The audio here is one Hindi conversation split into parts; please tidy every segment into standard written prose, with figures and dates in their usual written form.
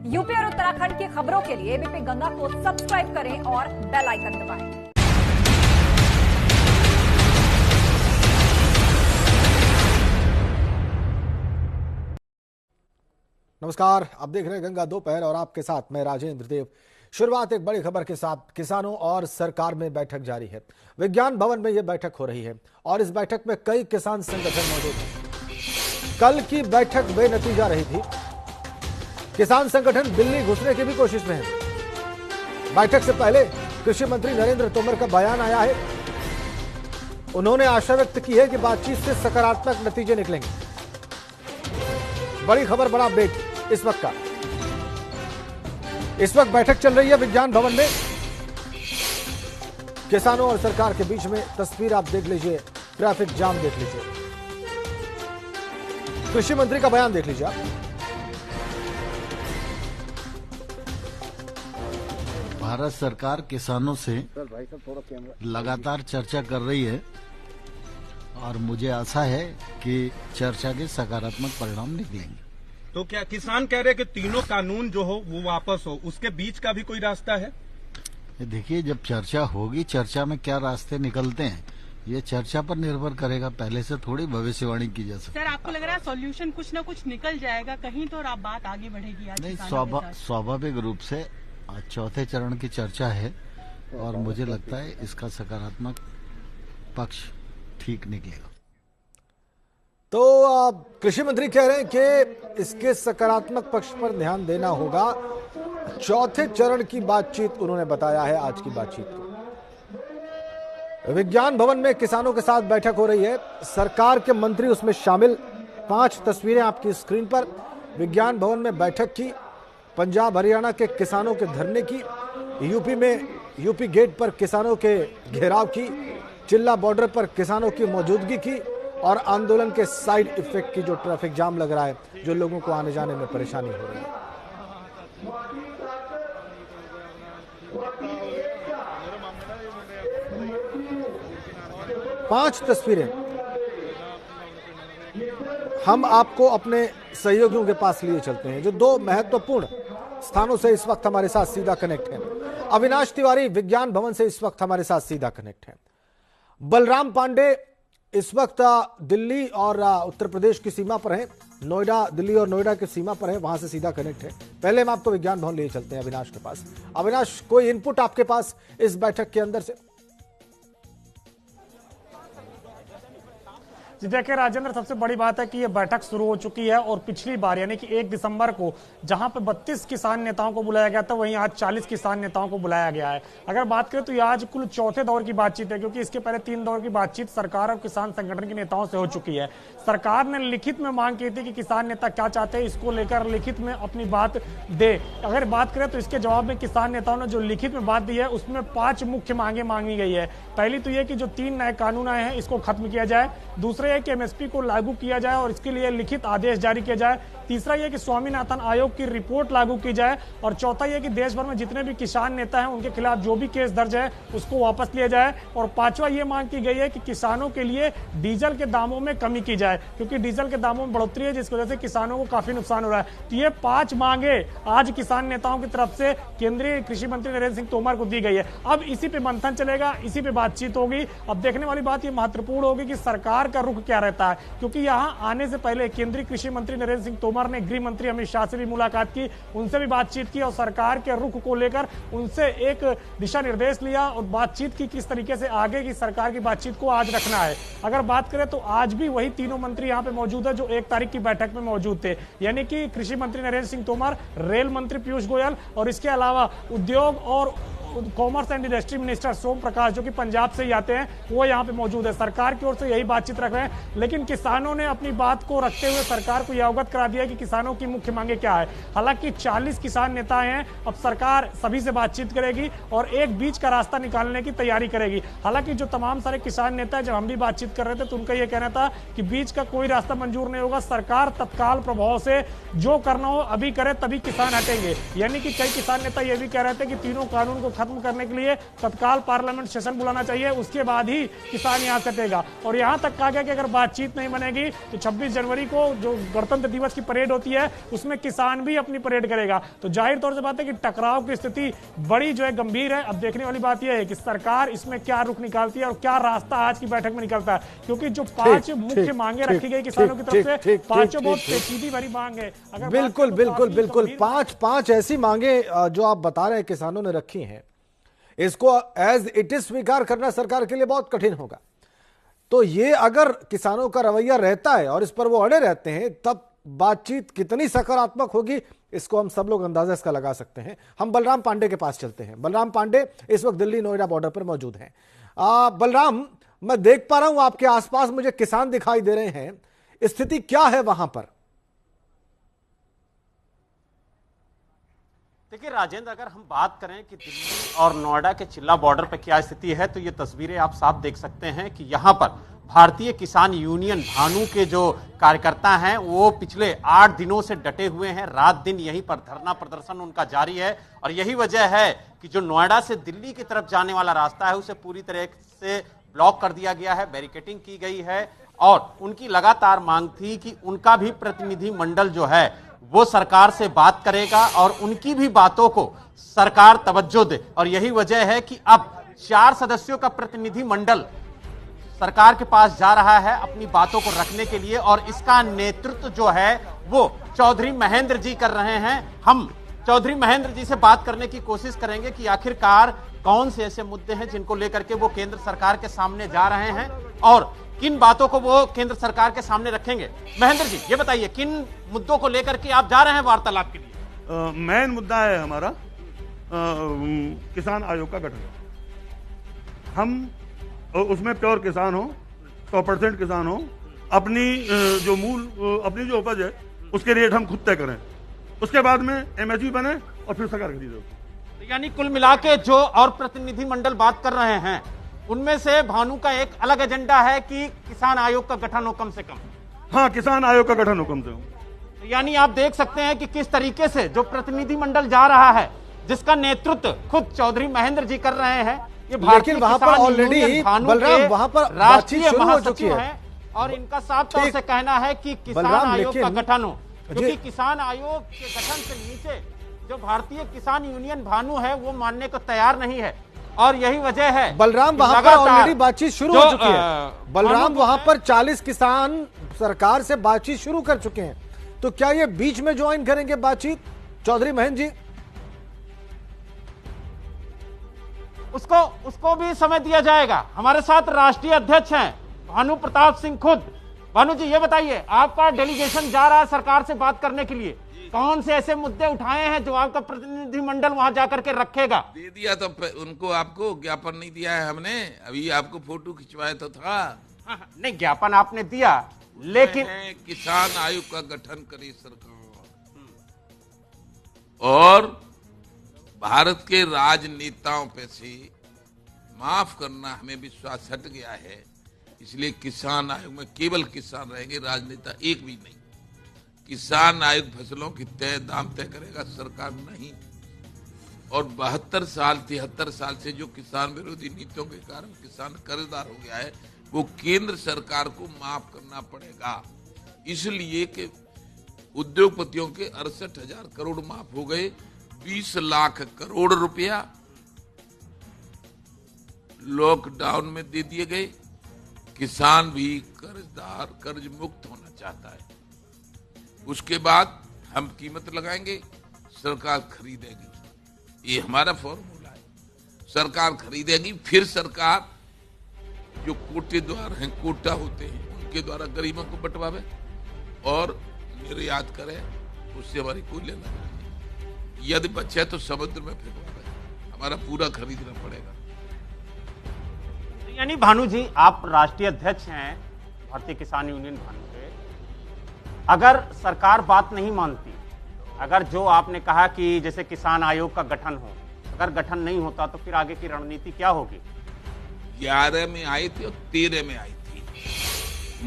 यूपी और उत्तराखंड की खबरों के लिए एबीपी गंगा को सब्सक्राइब करें और बेल आइकन दबाएं। नमस्कार, आप देख रहे हैं गंगा दोपहर और आपके साथ मैं राजेंद्र देव। शुरुआत एक बड़ी खबर के साथ। किसानों और सरकार में बैठक जारी है। विज्ञान भवन में यह बैठक हो रही है और इस बैठक में कई किसान संगठन मौजूद हैं। कल की बैठक बेनतीजा रही थी। किसान संगठन दिल्ली घुसने की भी कोशिश में है। बैठक से पहले कृषि मंत्री नरेंद्र तोमर का बयान आया है। उन्होंने आशा व्यक्त की है कि बातचीत से सकारात्मक नतीजे निकलेंगे। बड़ी खबर, बड़ा अपडेट इस वक्त का। इस वक्त बैठक चल रही है विज्ञान भवन में। किसानों और सरकार के बीच में तस्वीर आप देख लीजिए, ट्रैफिक जाम देख लीजिए, कृषि मंत्री का बयान देख लीजिए आप। भारत सरकार किसानों से लगातार चर्चा कर रही है और मुझे आशा है कि चर्चा के सकारात्मक परिणाम निकलेंगे। तो क्या किसान कह रहे हैं कि तीनों कानून जो हो वो वापस हो, उसके बीच का भी कोई रास्ता है? देखिए, जब चर्चा होगी, चर्चा में क्या रास्ते निकलते हैं ये चर्चा पर निर्भर करेगा। पहले से थोड़ी भविष्यवाणी की जा सकती है। सर, आपको लग रहा है सॉल्यूशन कुछ न कुछ निकल जाएगा कहीं तो, और आप बात आगे बढ़ेगी? आज नहीं, स्वाभाविक रूप से आज चौथे चरण की चर्चा है और मुझे लगता है इसका सकारात्मक पक्ष ठीक निकलेगा। तो कृषि मंत्री कह रहे हैं कि इसके सकारात्मक पक्ष पर ध्यान देना होगा। चौथे चरण की बातचीत उन्होंने बताया है आज की बातचीत को। विज्ञान भवन में किसानों के साथ बैठक हो रही है। सरकार के मंत्री उसमें शामिल। 5 तस्वीरें आपकी स्क्रीन पर। विज्ञान भवन में बैठक की, पंजाब हरियाणा के किसानों के धरने की, यूपी में यूपी गेट पर किसानों के घेराव की, चिल्ला बॉर्डर पर किसानों की मौजूदगी की और आंदोलन के साइड इफेक्ट की, जो ट्रैफिक जाम लग रहा है, जो लोगों को आने जाने में परेशानी हो रही है। पांच तस्वीरें हम आपको अपने सहयोगियों के पास लिए चलते हैं, जो 2 महत्वपूर्ण स्थानों से इस वक्त हमारे साथ सीधा कनेक्ट है। अविनाश तिवारी विज्ञान भवन से इस वक्त हमारे साथ सीधा कनेक्ट है। बलराम पांडे इस वक्त दिल्ली और उत्तर प्रदेश की सीमा पर है। नोएडा, दिल्ली और नोएडा की सीमा पर है, वहां से सीधा कनेक्ट है। पहले हम आपको विज्ञान भवन लिए चलते हैं अविनाश के पास। अविनाश, कोई इनपुट आपके पास इस बैठक के अंदर से? जी देखिए राजेंद्र, सबसे बड़ी बात है कि ये बैठक शुरू हो चुकी है और पिछली बार यानी कि 1 दिसंबर को जहां पे 32 किसान नेताओं को बुलाया गया था, वहीं आज 40 किसान नेताओं को बुलाया गया है। अगर बात करें तो ये आज कुल चौथे दौर की बातचीत है, क्योंकि इसके पहले 3 दौर की बातचीत सरकार और किसान संगठन के नेताओं से हो चुकी है। सरकार ने लिखित में मांग की थी कि किसान नेता क्या चाहते हैं, इसको लेकर लिखित में अपनी बात दे। अगर बात करें तो इसके जवाब में किसान नेताओं ने जो लिखित में बात दी है उसमें 5 मुख्य मांगे मांगी गई है। पहली तो यह कि जो 3 नए कानून आए हैं इसको खत्म किया जाए। दूसरा यह कि एमएसपी को लागू किया जाए और इसके लिए लिखित आदेश जारी किया जाए। तीसरा यह कि स्वामीनाथन आयोग की रिपोर्ट लागू की जाए और चौथा यह कि देश भर में जितने भी किसान नेता हैं उनके खिलाफ जो भी केस दर्ज है उसको वापस लिया जाए। और 5वां यह मांग की गई है कि किसानों के लिए डीजल के दामों में कमी की जाए, क्योंकि डीजल के दामों में बढ़ोतरी है जिसकी वजह से किसानों को काफी नुकसान हो रहा है। तो ये 5 मांगे आज किसान नेताओं की तरफ से केंद्रीय कृषि मंत्री नरेंद्र सिंह तोमर को दी गई है। अब इसी पे मंथन चलेगा, इसी पे बातचीत होगी। अब देखने वाली बात ये महत्वपूर्ण होगी कि सरकार का रुख क्या रहता है, क्योंकि यहां आने से पहले केंद्रीय कृषि मंत्री नरेंद्र सिंह तोमर ने गृह मंत्री अमित शाह से भी मुलाकात की, उनसे भी बातचीत की और सरकार के रुख को लेकर उनसे एक दिशा निर्देश लिया और बातचीत की किस तरीके से आगे की सरकार की बातचीत को आज रखना है। अगर बात करें तो आज भी वही तीनों मंत्री यहां पे मौजूद है जो 1 तारीख की बैठक में मौजूद थे, यानी कि कृषि मंत्री नरेंद्र सिंह तोमर, रेल मंत्री पीयूष गोयल और इसके अलावा उद्योग और कॉमर्स एंड इंडस्ट्री मिनिस्टर सोम प्रकाश, जो कि पंजाब से ही आते हैं, वो यहाँ पे मौजूद है। सरकार की ओर से यही बातचीत रख रहे हैं, लेकिन किसानों ने अपनी बात को रखते हुए सरकार को यह अवगत करा दिया कि किसानों की मुख्य मांगे क्या है। हालांकि 40 किसान नेता हैं, अब सरकार सभी से बातचीत करेगी और एक बीच का रास्ता निकालने की तैयारी करेगी। हालांकि जो तमाम सारे किसान नेता जब हम भी बातचीत कर रहे थे तो उनका यह कहना था कि बीच का कोई रास्ता मंजूर नहीं होगा, सरकार तत्काल प्रभाव से जो करना हो अभी करे तभी किसान हटेंगे। यानी कि कई किसान नेता यह भी कह रहे थे कि तीनों कानून को खत्म करने के लिए तत्काल पार्लियामेंट सेशन बुलाना चाहिए, उसके बाद ही किसान यहाँ से हटेगा। और यहाँ तक कहा गया कि अगर बातचीत नहीं बनेगी तो 26 जनवरी को जो गणतंत्र दिवस की परेड होती है उसमें किसान भी अपनी परेड करेगा। तो जाहिर तौर से बात है कि टकराव की स्थिति बड़ी जो है गंभीर है। अब देखने वाली बात यह है कि सरकार इसमें क्या रुख निकालती है और क्या रास्ता आज की बैठक में निकलता है, क्योंकि जो 5 मुख्य मांगे रखी गई किसानों की तरफ से, पांचों बहुत पेचीदी भरी मांग है। अगर बिल्कुल बिल्कुल बिल्कुल 5 ऐसी मांगे जो आप बता रहे हैं किसानों ने रखी हैं, इसको एज इट इज स्वीकार करना सरकार के लिए बहुत कठिन होगा। तो ये अगर किसानों का रवैया रहता है और इस पर वो अड़े रहते हैं, तब बातचीत कितनी सकारात्मक होगी इसको हम सब लोग अंदाजा इसका लगा सकते हैं। हम बलराम पांडे के पास चलते हैं। बलराम पांडे इस वक्त दिल्ली नोएडा बॉर्डर पर मौजूद हैं। बलराम, मैं देख पा रहा हूं आपके आसपास मुझे किसान दिखाई दे रहे हैं, स्थिति क्या है वहां पर? देखिए राजेंद्र, अगर हम बात करें कि दिल्ली और नोएडा के चिल्ला बॉर्डर पर क्या स्थिति है, तो ये तस्वीरें आप साफ देख सकते हैं कि यहाँ पर भारतीय किसान यूनियन भानु के जो कार्यकर्ता हैं वो पिछले 8 दिनों से डटे हुए हैं। रात दिन यहीं पर धरना प्रदर्शन उनका जारी है और यही वजह है कि जो नोएडा से दिल्ली की तरफ जाने वाला रास्ता है उसे पूरी तरह से ब्लॉक कर दिया गया है, बैरिकेडिंग की गई है। और उनकी लगातार मांग थी कि उनका भी प्रतिनिधि मंडल जो है वो सरकार से बात करेगा और उनकी भी बातों को सरकार तवज्जो दे। और यही वजह है कि अब 4 सदस्यों का प्रतिनिधि मंडल सरकार के पास जा रहा है अपनी बातों को रखने के लिए, और इसका नेतृत्व जो है वो चौधरी महेंद्र जी कर रहे हैं। हम चौधरी महेंद्र जी से बात करने की कोशिश करेंगे कि आखिरकार कौन से ऐसे मुद्दे हैं जिनको लेकर के वो केंद्र सरकार के सामने जा रहे हैं और किन बातों को वो केंद्र सरकार के सामने रखेंगे। महेंद्र जी, ये बताइए किन मुद्दों को लेकर के आप जा रहे हैं वार्तालाप के लिए? मेन मुद्दा है हमारा किसान आयोग का गठन। हम उसमें प्योर किसान हो, 100% किसान हो, अपनी अपनी जो उपज है उसके रेट हम खुद तय करें, उसके बाद में एमएसपी बने और फिर सरकार खरीदे। यानी कुल मिला के जो और प्रतिनिधि मंडल बात कर रहे हैं उनमें से भानु का एक अलग एजेंडा है कि किसान आयोग का गठन हो कम से कम। हाँ, किसान आयोग का गठन हो कम से कम। यानी आप देख सकते हैं कि किस तरीके से जो प्रतिनिधि मंडल जा रहा है जिसका नेतृत्व खुद चौधरी महेंद्र जी कर रहे हैं, ये लेकिन वहां पर ऑलरेडी बलराम वहां पर राष्ट्रीय महासचिव है और इनका साफ तौर से कहना है कि किसान आयोग का गठन हो, क्योंकि किसान आयोग के गठन से नीचे जो भारतीय किसान यूनियन भानु है वो मानने को तैयार नहीं है। और यही वजह है बलराम, वहां पर ऑलरेडी बातचीत शुरू हो चुकी है। बलराम, वहां पर 40 किसान सरकार से बातचीत शुरू कर चुके हैं, तो क्या ये बीच में ज्वाइन करेंगे बातचीत चौधरी महेंद्र जी? उसको भी समय दिया जाएगा। हमारे साथ राष्ट्रीय अध्यक्ष हैं भानु प्रताप सिंह खुद। भानु जी, ये बताइए, आपका डेलीगेशन जा रहा है सरकार से बात करने के लिए, कौन से ऐसे मुद्दे उठाए हैं जो आपका प्रतिनिधि मंडल वहां जाकर के रखेगा? दे दिया तो उनको, आपको ज्ञापन नहीं दिया है हमने, अभी आपको फोटो खिंचवाया तो था। नहीं, ज्ञापन आपने दिया, लेकिन किसान आयोग का गठन करे सरकार और भारत के राजनेताओं पे से माफ करना हमें विश्वास हट गया है, इसलिए किसान आयोग में केवल किसान रहेंगे, राजनेता एक भी नहीं। किसान आयोग फसलों की तय दाम तय करेगा, सरकार नहीं। और 73 साल से जो किसान विरोधी नीतियों के कारण किसान कर्जदार हो गया है वो केंद्र सरकार को माफ करना पड़ेगा, इसलिए कि उद्योगपतियों के 68,000 करोड़ माफ हो गए, 20 लाख करोड़ रुपया लॉकडाउन में दे दिए गए। किसान भी कर्ज मुक्त होना चाहता है। उसके बाद हम कीमत लगाएंगे, सरकार खरीदेगी, ये हमारा फॉर्मूला है। सरकार खरीदेगी, फिर सरकार जो कोटेदार हैं, कोटा होते हैं, उनके द्वारा गरीबों को बंटवावे और निर्यात करे, उससे हमारी कोई लेना नहीं। यदि बचे तो समुद्र में फेंकवावे, हमारा पूरा खरीदना पड़ेगा। यानी भानु जी, आप राष्ट्रीय अध्यक्ष हैं भारतीय किसान यूनियन भानु के, अगर सरकार बात नहीं मानती, अगर जो आपने कहा कि जैसे किसान आयोग का गठन हो, अगर गठन नहीं होता तो फिर आगे की रणनीति क्या होगी? 11 में आई थी और 13 में आई थी,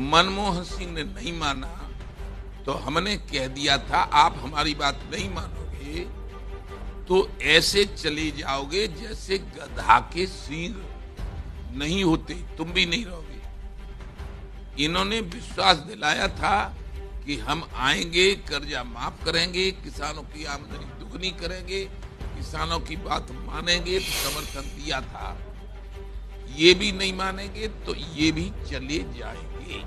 मनमोहन सिंह ने नहीं माना तो हमने कह दिया था आप हमारी बात नहीं मानोगे तो ऐसे चले जाओगे जैसे गधा के सींग नहीं होते, तुम भी नहीं रहोगे। इन्होंने विश्वास दिलाया था कि हम आएंगे, कर्जा माफ करेंगे, किसानों की आमदनी दुगनी करेंगे, किसानों की बात मानेंगे, तो समर्थन दिया था। ये भी नहीं मानेंगे तो ये भी चले जाएंगे।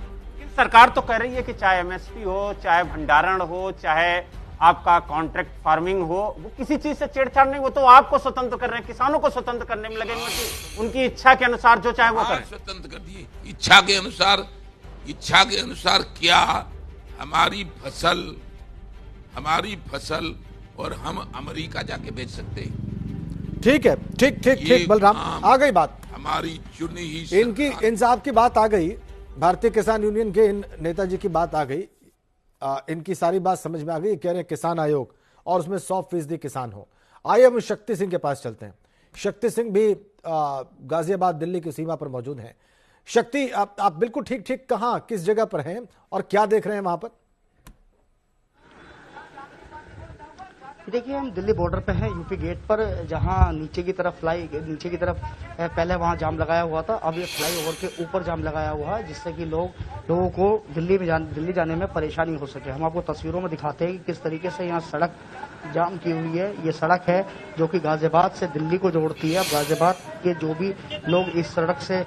सरकार तो कह रही है कि चाहे एमएसपी हो, चाहे भंडारण हो, चाहे आपका कॉन्ट्रैक्ट फार्मिंग हो, वो किसी चीज से छेड़छाड़ नहीं, वो तो आपको स्वतंत्र कर रहे हैं, किसानों को स्वतंत्र करने में लगेंगे कि उनकी इच्छा के अनुसार जो चाहे वो करें। स्वतंत्र कर दिए, इच्छा के अनुसार क्या? हमारी फसल और हम अमेरिका जाके बेच सकते हैं। ठीक है, ठीक बलराम, आ गई बात। हमारी चुनी ही इनकी इंसाफ की बात आ गई, भारतीय किसान यूनियन के इन नेताजी की बात आ गई, इनकी सारी बात समझ में आ गई। कह रहे हैं किसान आयोग और उसमें 100% किसान हो। आइए हम शक्ति सिंह के पास चलते हैं। शक्ति सिंह भी गाजियाबाद दिल्ली की सीमा पर मौजूद हैं। शक्ति, आप बिल्कुल ठीक कहां, किस जगह पर हैं और क्या देख रहे हैं वहां पर? देखिए, हम दिल्ली बॉर्डर पे हैं, यूपी गेट पर, जहां नीचे की तरफ पहले वहां जाम लगाया हुआ था, अब ये फ्लाईओवर के ऊपर जाम लगाया हुआ है, जिससे कि लोगों को दिल्ली जाने में परेशानी हो सके। हम आपको तस्वीरों में दिखाते हैं कि किस तरीके से यहाँ सड़क जाम की हुई है। ये सड़क है जो कि गाजियाबाद से दिल्ली को जोड़ती है। अब गाजियाबाद के जो भी लोग इस सड़क से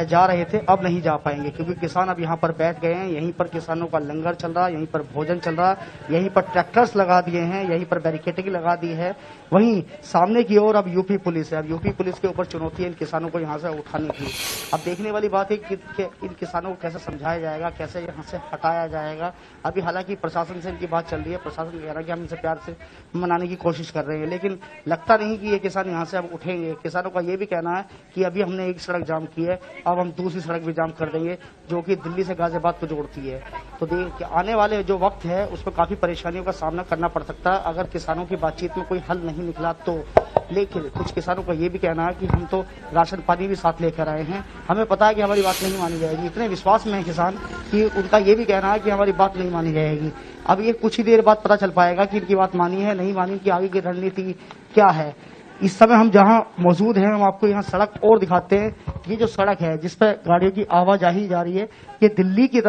जा रहे थे अब नहीं जा पाएंगे, क्योंकि किसान अब यहाँ पर बैठ गए हैं। यहीं पर किसानों का लंगर चल रहा है, यहीं पर भोजन चल रहा है, यहीं पर ट्रैक्टर्स लगा दिए हैं, यहीं पर बैरिकेडिंग लगा दी है। वहीं सामने की ओर अब यूपी पुलिस है। अब यूपी पुलिस के ऊपर चुनौती है इन किसानों को यहाँ से उठाने की। अब देखने वाली बात है कि इन किसानों को कैसे समझाया जाएगा, कैसे यहाँ से हटाया जाएगा। अभी हालांकि प्रशासन से इनकी बात चल रही है, प्रशासन कह रहा है कि हम इनसे प्यार से मनाने की कोशिश कर रहे हैं, लेकिन लगता नहीं कि ये किसान यहाँ से अब उठेंगे। किसानों का ये भी कहना है कि अभी हमने एक सड़क जाम की है, अब हम दूसरी सड़क भी जाम कर देंगे जो कि दिल्ली से गाजियाबाद को जोड़ती है। तो आने वाले जो वक्त है उसमें काफी परेशानियों का सामना करना पड़ सकता है अगर किसानों की बातचीत में कोई हल नहीं निकला तो। लेकिन कुछ किसानों का ये भी कहना है कि हम तो राशन पानी भी साथ लेकर आए हैं, हमें पता है कि हमारी बात नहीं मानी जाएगी। इतने विश्वास में है किसान कि उनका ये भी कहना है कि हमारी बात नहीं मानी जाएगी। अब ये कुछ ही देर बाद पता चल पाएगा कि इनकी बात मानी है नहीं मानी, इनकी आगे की रणनीति क्या है। इस समय हम जहां मौजूद हैं, हम आपको यहाँ सड़क और दिखाते हैं। ये जो सड़क है जिस पर गाड़ियों की आवाजाही जा रही है, ये दिल्ली की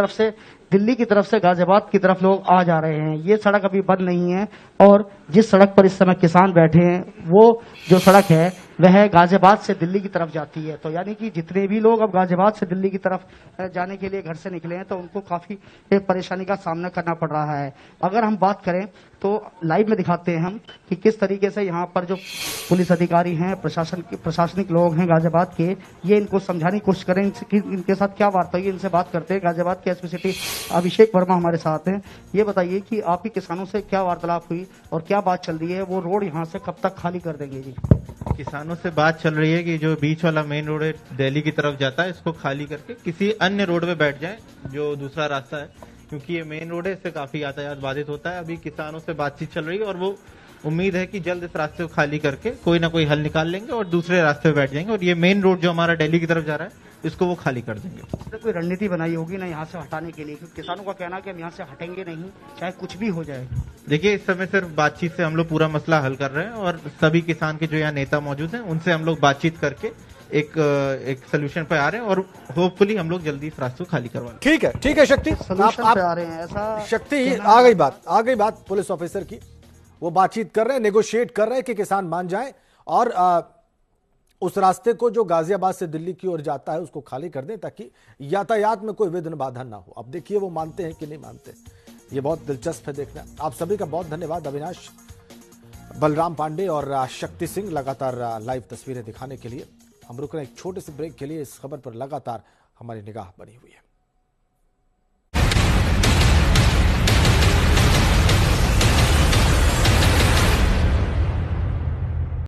तरफ से गाजियाबाद की तरफ लोग आ जा रहे हैं। ये सड़क अभी बंद नहीं है और जिस सड़क पर इस समय किसान बैठे हैं वो जो सड़क है वह गाजियाबाद से दिल्ली की तरफ जाती है। तो यानी कि जितने भी लोग अब गाजियाबाद से दिल्ली की तरफ जाने के लिए घर से निकले हैं तो उनको काफी परेशानी का सामना करना पड़ रहा है। अगर हम बात करें तो लाइव में दिखाते हैं हम कि किस तरीके से यहाँ पर जो पुलिस अधिकारी हैं, प्रशासनिक लोग हैं गाजियाबाद के, ये इनको समझाने की कोशिश करें कि इनके साथ क्या वार्ता हुई। इनसे बात करते हैं। गाजियाबाद के एसपी सिटी अभिषेक वर्मा हमारे साथ हैं। ये बताइए कि आपकी किसानों से क्या वार्तालाप हुई और क्या बात चल रही है, वो रोड यहाँ से कब तक खाली कर देंगे? जी, किसानों से बात चल रही है कि जो बीच वाला मेन रोड है दिल्ली की तरफ जाता है, इसको खाली करके किसी अन्य रोड पे बैठ जाए जो दूसरा रास्ता है, क्योंकि ये मेन रोड है, इससे काफी यातायात बाधित होता है। अभी किसानों से बातचीत चल रही है और वो उम्मीद है कि जल्द इस रास्ते को खाली करके कोई ना कोई हल निकाल लेंगे और दूसरे रास्ते पे बैठ जाएंगे और ये मेन रोड जो हमारा दिल्ली की तरफ जा रहा है इसको वो खाली कर देंगे। कोई रणनीति बनाई होगी ना यहाँ से हटाने के लिए, क्योंकि किसानों का कहना है कि हम यहाँ से हटेंगे नहीं, चाहे कुछ भी हो जाए। देखिए, इस समय सिर्फ बातचीत से हम लोग पूरा मसला हल कर रहे हैं और सभी किसान के जो यहाँ नेता मौजूद हैं उनसे हम लोग बातचीत करके एक सोल्यूशन पे आ रहे हैं और होपफुली हम लोग जल्दी इस रास्ते को खाली करवा। ठीक है शक्ति, आप आ रहे हैं ऐसा? शक्ति, आ गई बात पुलिस ऑफिसर की। वो बातचीत कर रहे हैं, नेगोशिएट कर रहे हैं कि किसान मान जाएं और उस रास्ते को जो गाजियाबाद से दिल्ली की ओर जाता है उसको खाली कर दें ताकि यातायात में कोई विघ्न बाधा ना हो। अब देखिए वो मानते हैं कि नहीं मानते, ये बहुत दिलचस्प है देखना। आप सभी का बहुत धन्यवाद, अविनाश, बलराम पांडे और शक्ति सिंह लगातार लाइव तस्वीरें दिखाने के लिए। हम रुक रहे हैं एक छोटे से ब्रेक के लिए। इस खबर पर लगातार हमारी निगाह बनी हुई है।